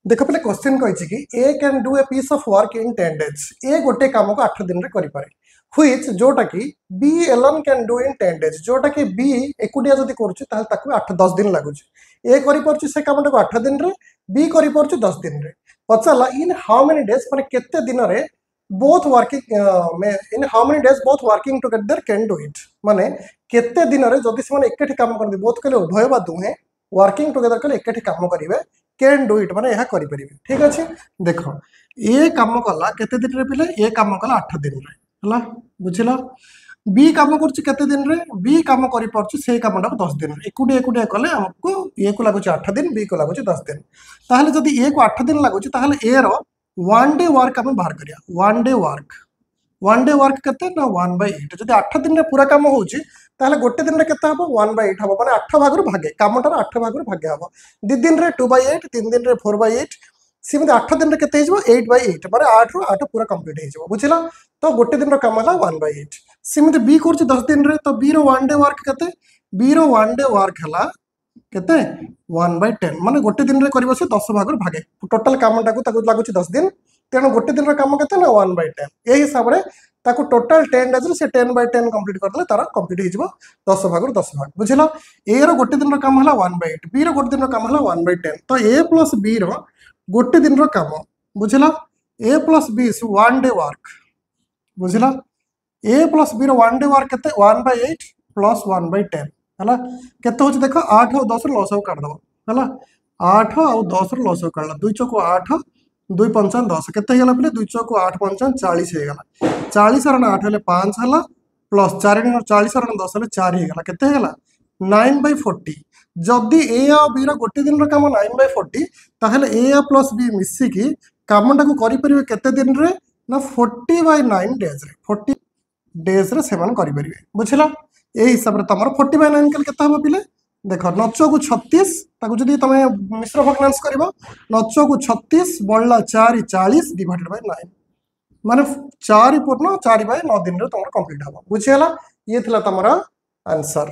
देख पे क्वेश्चन कही कि A can do a piece of work in 10 days. ए गोटे काम को 8 दिन में करें व्हिच जोटा कि B alone can do in 10 days जोटा कि बी एकुटिया जदि कर 8-10 दिन लगुच। ए कर से काम को 8 दिन रे, बी कर 10 दिन रे। पचारा इन हाउ मेनी डेज माने केते दिन रे both working in how many days both working together can do it माने केते दिन रे जदि से एकाठी काम करते बोथ कले उभय बा दुहे वर्किंग टुगेदर कले एकाठी काम करेंगे कैन डू इट माने यह करें। ठीक अच्छे देख ए काम कला केते दिन रे पिले ए काम कला 8 दिन रे हला बुझिल। बी काम करते दिन रे बी काम कर से कामटा को 10 दिन एकुटिया एकुटिया कले हमको ए को लगुच 8 दिन बी को लगुच 10 दिन। ताहले जदि ए को 8 दिन लगुच ताहले ए रो 1 डे वर्क आम बाहर करिया। 1 डे वर्क केते ना 1/8 जदि 8 दिन रे पूरा काम होउची ताहले गोटे दिन रे केते हबो 1/8 हबो माने 8 भागरु भागे कामटार 8 भागरु भागे हबो। 2 दिन रे 2/8 3 दिन रे 4/8 सिमते 8 दिन रे केते हिजबो 8/8 माने 8 रो 8 पूरा कंप्लीट हिजबो बुझिला। तो गोटे दिन रो काम हला 1/8 सिमते बी करछि 10 दिन रे तो बी रो 1 डे वर्क केते बी रो 1 डे वर्क हला केते 1/10 माने गोटे दिन रे करबो से 10 भागरु भागे टोटल कामटा को ताकु लागुछि 10 दिन तेणु गोटे दिन काम के 1/10 ये हिसाब से ताकू टोटाल 10 डेज से 10/10 कंप्लीट करदे तार कंप्लीट हो 10 भाग 10 भाग बुझिल। ए रो गोटे दिन काम है 1/8 बी रो गोटे दिन काम है 1/10 तो ए प्लस बी रो गोटे दिन काम बुझिल। ए प्लस बी 1 डे वर्क बुझिल। ए प्लस बी रो 1 डे वर्क केते 1/8 प्लस 1/10 हला केते होछ देख 8 और 10 लॉस काट दबो हला 8 और 10 लॉस काटला 2 चौको 8 2 पंचान 10 केते हेला पे 2 चौको 8 पंचान 40 हे गला 40 रण 8 हेले 5 हला प्लस 4 40 रण 10 हेले 4 हे गला केते हेला 9/40। जदि ए आ बी रो गोटे दिन काम 9/40 ताहले ए आ प्लस बी मिसी की कामटा को करि परिबे केते दिन रे ना 40/9 डेज रे 40 डेज रे सेवन करि परिबे बुझिला। ए हिसाब रे तमरो 40/9 कल केते हबो पिले देख नचो को 36 ताकू जदि तमे मिश्र भग्नांश करबो नचो को 36 बळला 4 40 डिवाइडेड बाय 9 माने 4 पूर्ण 4/9 दिन रे तमरो कंप्लीट हबो बुझियला। ये थिला तमरा आंसर।